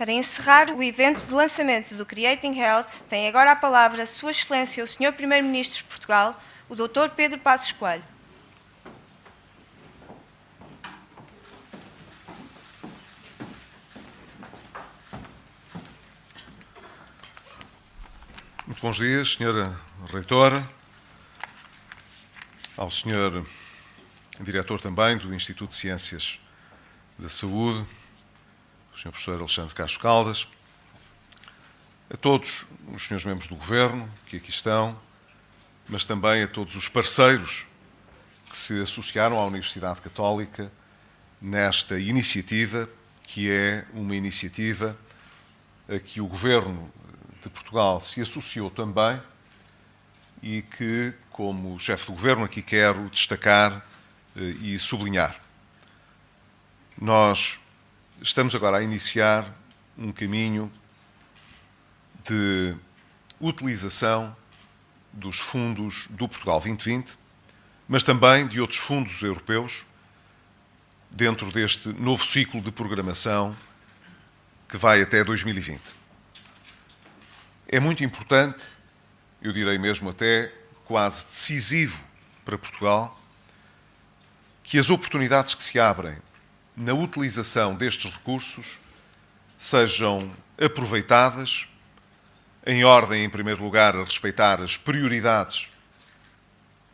Para encerrar o evento de lançamento do Creating Health, tem agora a palavra Sua Excelência o Sr. Primeiro-Ministro de Portugal, o Dr. Pedro Passos Coelho. Muito bons dias, Sra. Reitora, ao Sr. Diretor também do Instituto de Ciências da Saúde, o Sr. Professor Alexandre Castro Caldas, a todos os senhores membros do Governo que aqui estão, mas também a todos os parceiros que se associaram à Universidade Católica nesta iniciativa, que é uma iniciativa a que o Governo de Portugal se associou também e que, como chefe do Governo, aqui quero destacar e sublinhar. Nós estamos agora a iniciar um caminho de utilização dos fundos do Portugal 2020, mas também de outros fundos europeus dentro deste novo ciclo de programação que vai até 2020. É muito importante, eu direi mesmo até quase decisivo para Portugal, que as oportunidades que se abrem na utilização destes recursos sejam aproveitadas, em ordem, em primeiro lugar, a respeitar as prioridades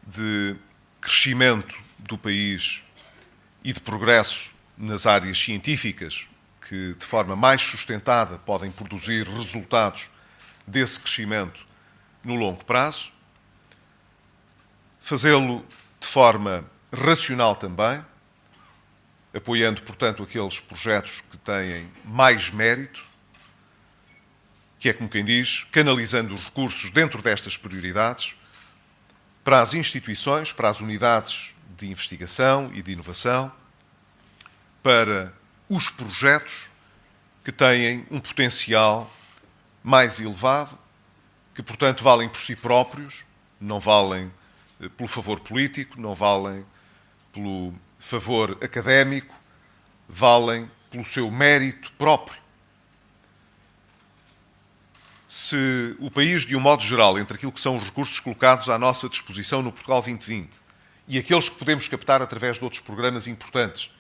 de crescimento do país e de progresso nas áreas científicas que, de forma mais sustentada, podem produzir resultados desse crescimento no longo prazo, fazê-lo de forma racional também, apoiando, portanto, aqueles projetos que têm mais mérito, que é, como quem diz, canalizando os recursos dentro destas prioridades para as instituições, para as unidades de investigação e de inovação, para os projetos que têm um potencial mais elevado, que, portanto, valem por si próprios, não valem pelo favor político, não valem pelo favor académico, valem pelo seu mérito próprio. Se o país, de um modo geral, entre aquilo que são os recursos colocados à nossa disposição no Portugal 2020 e aqueles que podemos captar através de outros programas importantes,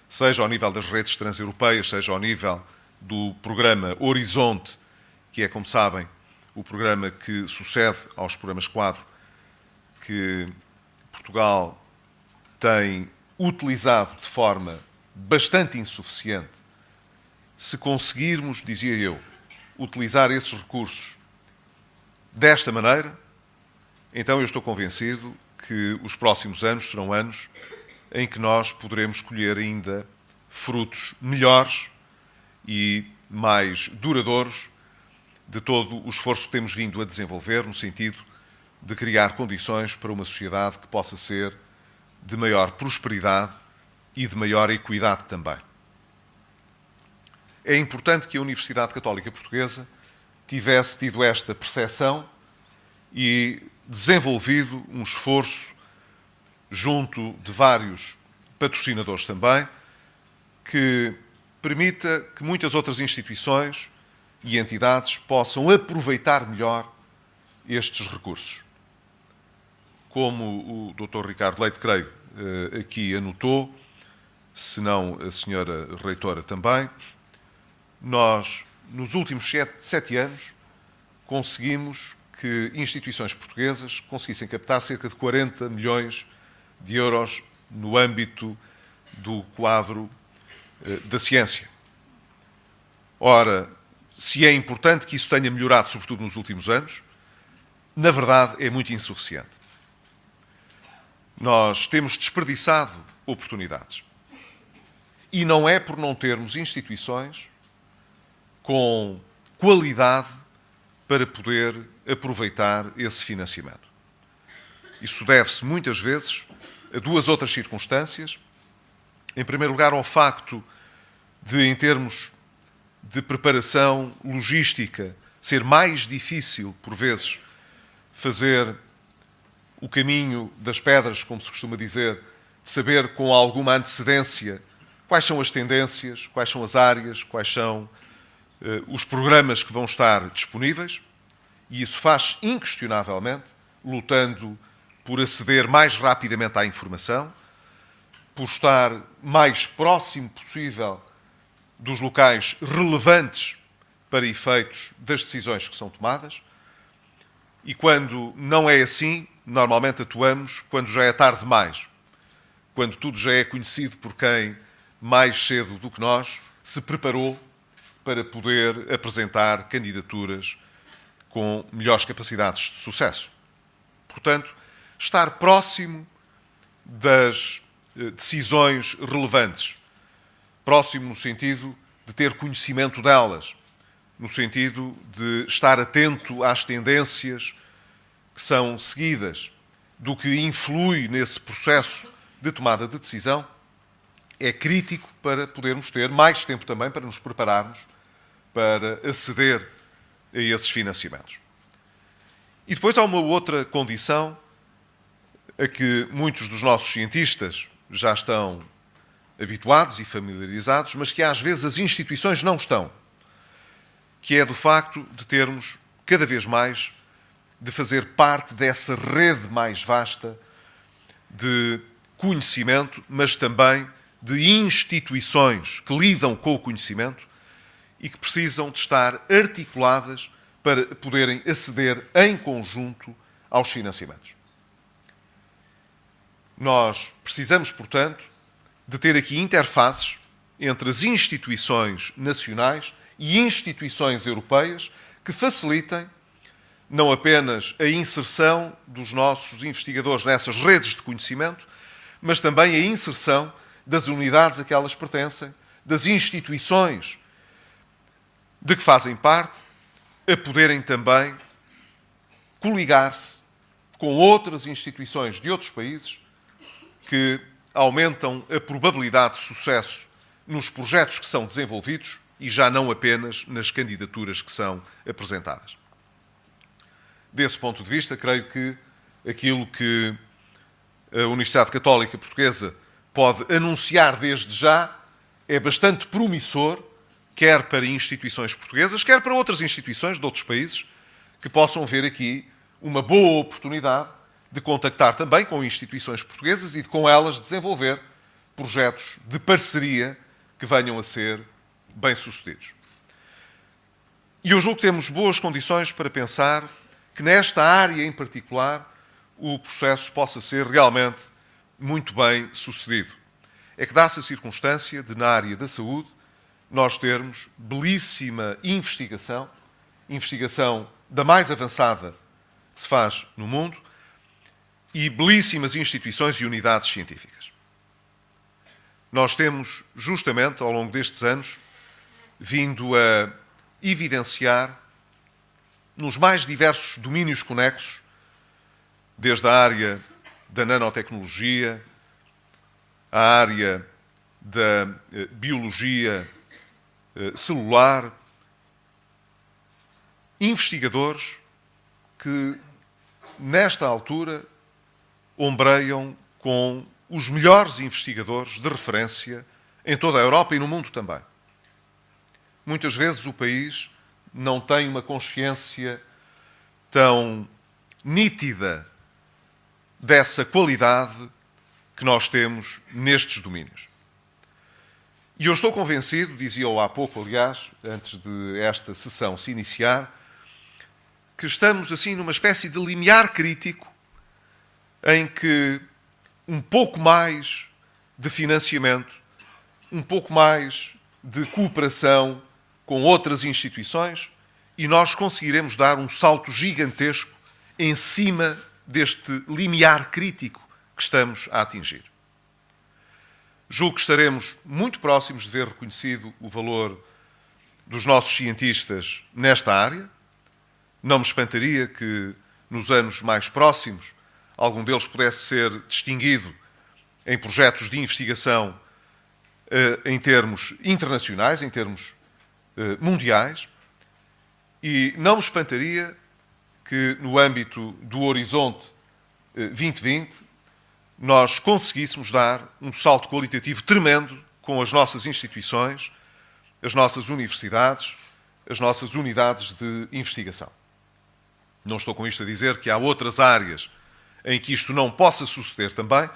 seja ao nível das redes transeuropeias, seja ao nível do programa Horizonte, que é, como sabem, o programa que sucede aos programas quadro que Portugal tem utilizado de forma bastante insuficiente. Se conseguirmos, dizia eu, utilizar esses recursos desta maneira, então eu estou convencido que os próximos anos serão anos em que nós poderemos colher ainda frutos melhores e mais duradouros de todo o esforço que temos vindo a desenvolver no sentido de criar condições para uma sociedade que possa ser de maior prosperidade e de maior equidade também. É importante que a Universidade Católica Portuguesa tivesse tido esta percepção e desenvolvido um esforço junto de vários patrocinadores também, que permita que muitas outras instituições e entidades possam aproveitar melhor estes recursos. Como o Dr. Ricardo Leite, creio, aqui anotou, se não a Sra. Reitora também, nós, nos últimos 7 anos, conseguimos que instituições portuguesas conseguissem captar cerca de 40 milhões de euros no âmbito do quadro da ciência. Ora, se é importante que isso tenha melhorado, sobretudo nos últimos anos, na verdade é muito insuficiente. Nós temos desperdiçado oportunidades. E não é por não termos instituições com qualidade para poder aproveitar esse financiamento. Isso deve-se, muitas vezes, a duas outras circunstâncias. Em primeiro lugar, ao facto de, em termos de preparação logística, ser mais difícil, por vezes, fazer o caminho das pedras, como se costuma dizer, de saber com alguma antecedência quais são as tendências, quais são as áreas, quais são os programas que vão estar disponíveis, e isso faz inquestionavelmente, lutando por aceder mais rapidamente à informação, por estar mais próximo possível dos locais relevantes para efeitos das decisões que são tomadas. E quando não é assim, normalmente atuamos quando já é tarde demais, quando tudo já é conhecido por quem, mais cedo do que nós, se preparou para poder apresentar candidaturas com melhores capacidades de sucesso. Portanto, estar próximo das decisões relevantes, próximo no sentido de ter conhecimento delas, no sentido de estar atento às tendências que são seguidas, do que influi nesse processo de tomada de decisão, é crítico para podermos ter mais tempo também para nos prepararmos para aceder a esses financiamentos. E depois há uma outra condição a que muitos dos nossos cientistas já estão habituados e familiarizados, mas que às vezes as instituições não estão, que é do facto de termos cada vez mais de fazer parte dessa rede mais vasta de conhecimento, mas também de instituições que lidam com o conhecimento e que precisam de estar articuladas para poderem aceder em conjunto aos financiamentos. Nós precisamos, portanto, de ter aqui interfaces entre as instituições nacionais e instituições europeias que facilitem não apenas a inserção dos nossos investigadores nessas redes de conhecimento, mas também a inserção das unidades a que elas pertencem, das instituições de que fazem parte, a poderem também coligar-se com outras instituições de outros países que aumentam a probabilidade de sucesso nos projetos que são desenvolvidos e já não apenas nas candidaturas que são apresentadas. Desse ponto de vista, creio que aquilo que a Universidade Católica Portuguesa pode anunciar desde já é bastante promissor, quer para instituições portuguesas, quer para outras instituições de outros países, que possam ver aqui uma boa oportunidade de contactar também com instituições portuguesas e de com elas desenvolver projetos de parceria que venham a ser bem-sucedidos. E eu julgo que temos boas condições para pensar que nesta área em particular o processo possa ser realmente muito bem sucedido. É que dá-se a circunstância de, na área da saúde, nós termos belíssima investigação da mais avançada que se faz no mundo e belíssimas instituições e unidades científicas. Nós temos, justamente, ao longo destes anos, vindo a evidenciar nos mais diversos domínios conexos, desde a área da nanotecnologia, a área da biologia celular, investigadores que, nesta altura, ombreiam com os melhores investigadores de referência em toda a Europa e no mundo também. Muitas vezes o país não tem uma consciência tão nítida dessa qualidade que nós temos nestes domínios. E eu estou convencido, dizia-o há pouco, aliás, antes de esta sessão se iniciar, que estamos assim numa espécie de limiar crítico em que um pouco mais de financiamento, um pouco mais de cooperação com outras instituições e nós conseguiremos dar um salto gigantesco em cima deste limiar crítico que estamos a atingir. Julgo que estaremos muito próximos de ver reconhecido o valor dos nossos cientistas nesta área. Não me espantaria que, nos anos mais próximos, algum deles pudesse ser distinguido em projetos de investigação em termos internacionais, em termos mundiais, e não me espantaria que, no âmbito do Horizonte 2020, nós conseguíssemos dar um salto qualitativo tremendo com as nossas instituições, as nossas universidades, as nossas unidades de investigação. Não estou com isto a dizer que há outras áreas em que isto não possa suceder também,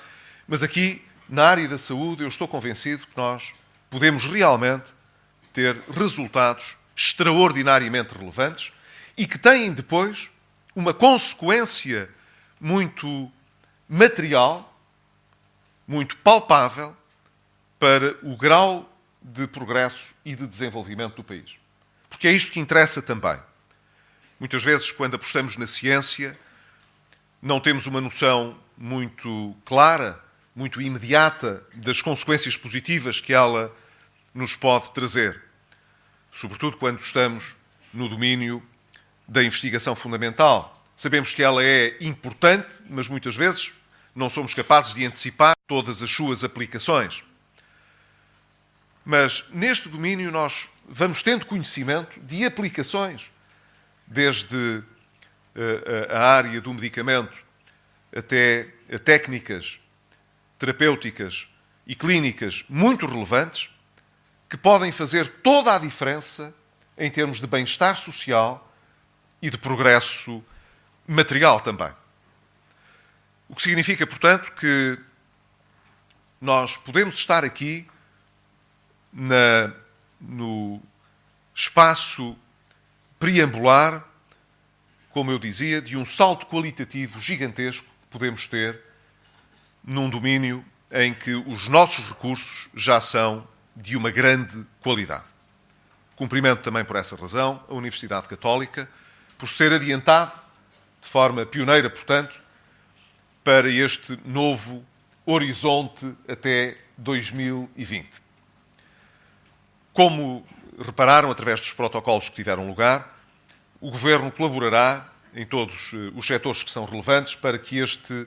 mas aqui, na área da saúde, eu estou convencido que nós podemos realmente ter resultados extraordinariamente relevantes e que têm depois uma consequência muito material, muito palpável para o grau de progresso e de desenvolvimento do país. Porque é isto que interessa também. Muitas vezes, quando apostamos na ciência, não temos uma noção muito clara, muito imediata das consequências positivas que ela nos pode trazer. Sobretudo quando estamos no domínio da investigação fundamental. Sabemos que ela é importante, mas muitas vezes não somos capazes de antecipar todas as suas aplicações. Mas neste domínio nós vamos tendo conhecimento de aplicações, desde a área do medicamento até a técnicas terapêuticas e clínicas muito relevantes, que podem fazer toda a diferença em termos de bem-estar social e de progresso material também. O que significa, portanto, que nós podemos estar aqui no espaço preambular, como eu dizia, de um salto qualitativo gigantesco que podemos ter num domínio em que os nossos recursos já são de uma grande qualidade. Cumprimento também por essa razão a Universidade Católica, por ser adiantado, de forma pioneira, portanto, para este novo horizonte até 2020. Como repararam através dos protocolos que tiveram lugar, o Governo colaborará em todos os setores que são relevantes para que este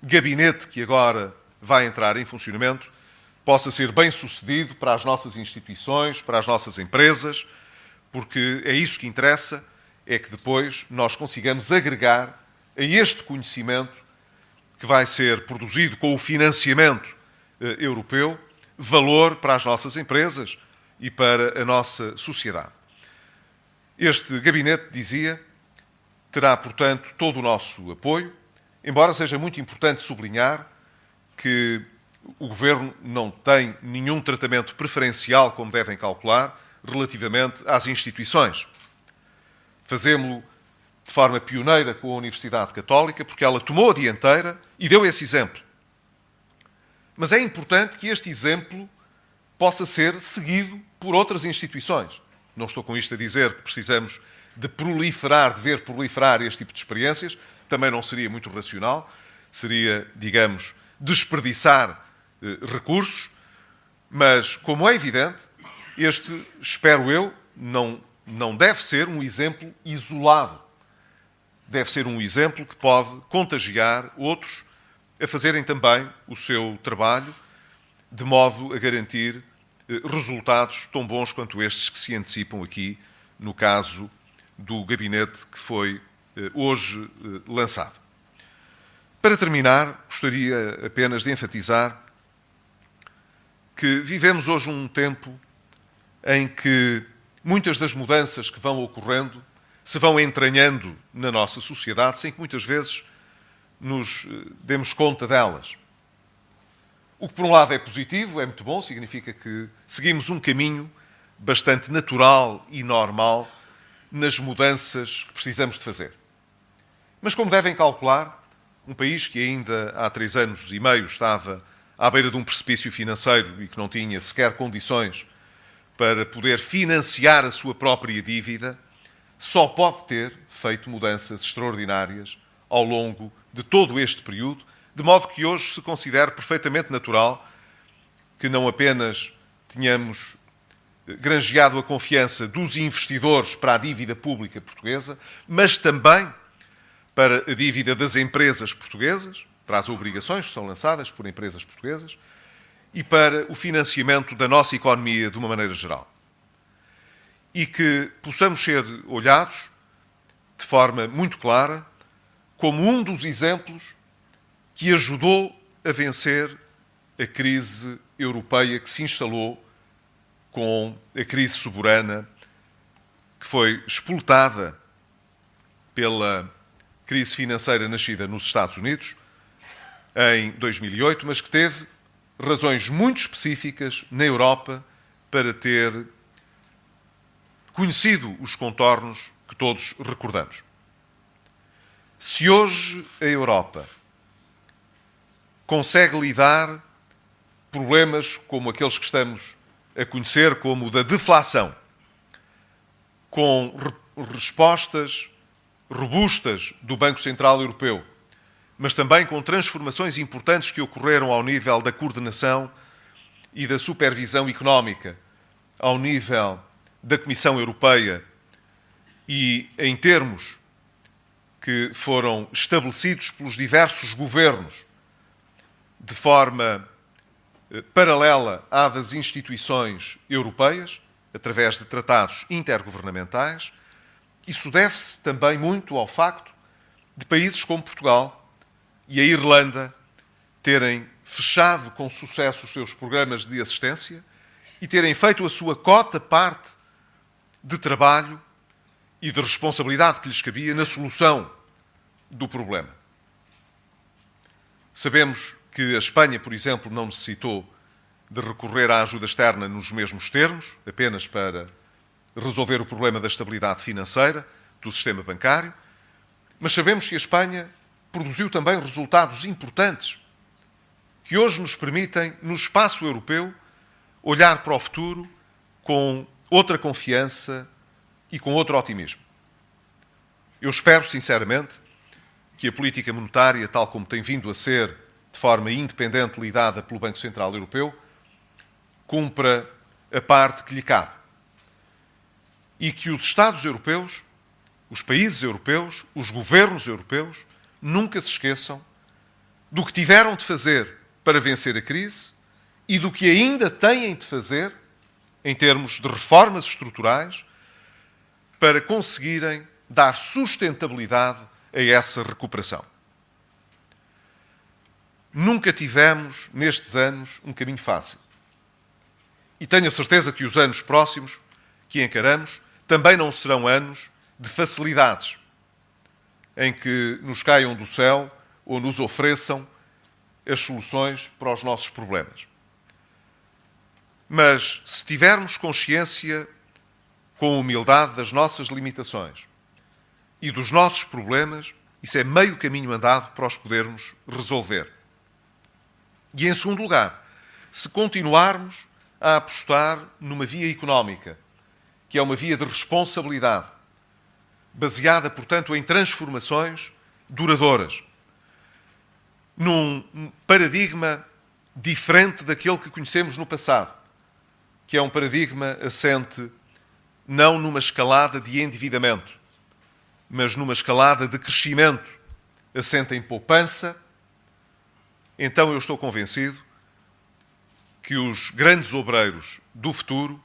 gabinete que agora vai entrar em funcionamento possa ser bem sucedido para as nossas instituições, para as nossas empresas, porque é isso que interessa, é que depois nós consigamos agregar a este conhecimento que vai ser produzido com o financiamento europeu, valor para as nossas empresas e para a nossa sociedade. Este gabinete, dizia, terá, portanto, todo o nosso apoio, embora seja muito importante sublinhar que o Governo não tem nenhum tratamento preferencial, como devem calcular, relativamente às instituições. Fazemo-lo de forma pioneira com a Universidade Católica, porque ela tomou a dianteira e deu esse exemplo. Mas é importante que este exemplo possa ser seguido por outras instituições. Não estou com isto a dizer que precisamos de ver proliferar este tipo de experiências, também não seria muito racional, seria, digamos, desperdiçar recursos, mas, como é evidente, este, espero eu, não deve ser um exemplo isolado. Deve ser um exemplo que pode contagiar outros a fazerem também o seu trabalho, de modo a garantir resultados tão bons quanto estes que se antecipam aqui no caso do gabinete que foi hoje lançado. Para terminar, gostaria apenas de enfatizar que vivemos hoje um tempo em que muitas das mudanças que vão ocorrendo se vão entranhando na nossa sociedade sem que muitas vezes nos demos conta delas. O que, por um lado, é positivo, é muito bom, significa que seguimos um caminho bastante natural e normal nas mudanças que precisamos de fazer. Mas, como devem calcular, um país que ainda há 3 anos e meio estava à beira de um precipício financeiro e que não tinha sequer condições para poder financiar a sua própria dívida, só pode ter feito mudanças extraordinárias ao longo de todo este período, de modo que hoje se considere perfeitamente natural que não apenas tenhamos granjeado a confiança dos investidores para a dívida pública portuguesa, mas também para a dívida das empresas portuguesas, para as obrigações que são lançadas por empresas portuguesas e para o financiamento da nossa economia de uma maneira geral. E que possamos ser olhados de forma muito clara como um dos exemplos que ajudou a vencer a crise europeia que se instalou com a crise soberana que foi explotada pela crise financeira nascida nos Estados Unidos em 2008, mas que teve razões muito específicas na Europa para ter conhecido os contornos que todos recordamos. Se hoje a Europa consegue lidar problemas como aqueles que estamos a conhecer, como o da deflação, com respostas robustas do Banco Central Europeu, mas também com transformações importantes que ocorreram ao nível da coordenação e da supervisão económica, ao nível da Comissão Europeia e em termos que foram estabelecidos pelos diversos governos de forma paralela à das instituições europeias, através de tratados intergovernamentais. Isso deve-se também muito ao facto de países como Portugal e a Irlanda terem fechado com sucesso os seus programas de assistência e terem feito a sua cota-parte de trabalho e de responsabilidade que lhes cabia na solução do problema. Sabemos que a Espanha, por exemplo, não necessitou de recorrer à ajuda externa nos mesmos termos, apenas para resolver o problema da estabilidade financeira do sistema bancário, mas sabemos que a Espanha produziu também resultados importantes que hoje nos permitem, no espaço europeu, olhar para o futuro com outra confiança e com outro otimismo. Eu espero, sinceramente, que a política monetária, tal como tem vindo a ser de forma independente lidada pelo Banco Central Europeu, cumpra a parte que lhe cabe. E que os Estados europeus, os países europeus, os governos europeus, nunca se esqueçam do que tiveram de fazer para vencer a crise e do que ainda têm de fazer em termos de reformas estruturais para conseguirem dar sustentabilidade a essa recuperação. Nunca tivemos, nestes anos, um caminho fácil. E tenho a certeza que os anos próximos que encaramos também não serão anos de facilidades, em que nos caiam do céu ou nos ofereçam as soluções para os nossos problemas. Mas, se tivermos consciência com humildade das nossas limitações e dos nossos problemas, isso é meio caminho andado para os podermos resolver. E, em segundo lugar, se continuarmos a apostar numa via económica, que é uma via de responsabilidade, baseada, portanto, em transformações duradouras, num paradigma diferente daquele que conhecemos no passado, que é um paradigma assente não numa escalada de endividamento, mas numa escalada de crescimento, assente em poupança, então eu estou convencido que os grandes obreiros do futuro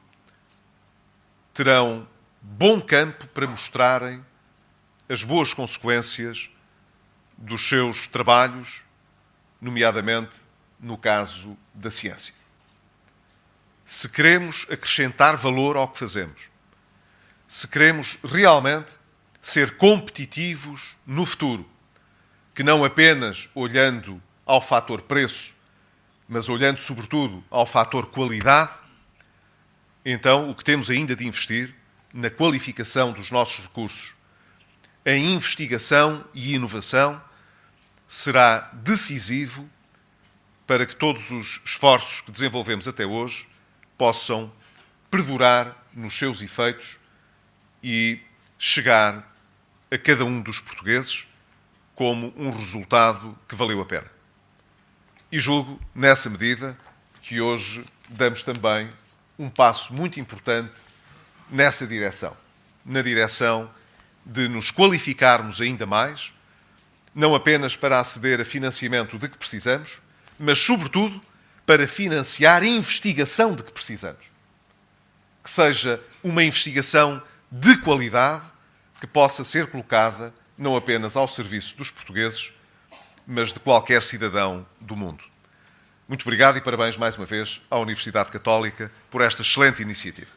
terão bom campo para mostrarem as boas consequências dos seus trabalhos, nomeadamente no caso da ciência. Se queremos acrescentar valor ao que fazemos, se queremos realmente ser competitivos no futuro, que não apenas olhando ao fator preço, mas olhando sobretudo ao fator qualidade, então o que temos ainda de investir na qualificação dos nossos recursos, em investigação e inovação, será decisivo para que todos os esforços que desenvolvemos até hoje possam perdurar nos seus efeitos e chegar a cada um dos portugueses como um resultado que valeu a pena. E julgo, nessa medida, que hoje damos também um passo muito importante nessa direção, na direção de nos qualificarmos ainda mais, não apenas para aceder a financiamento de que precisamos, mas, sobretudo, para financiar a investigação de que precisamos. Que seja uma investigação de qualidade que possa ser colocada não apenas ao serviço dos portugueses, mas de qualquer cidadão do mundo. Muito obrigado e parabéns mais uma vez à Universidade Católica por esta excelente iniciativa.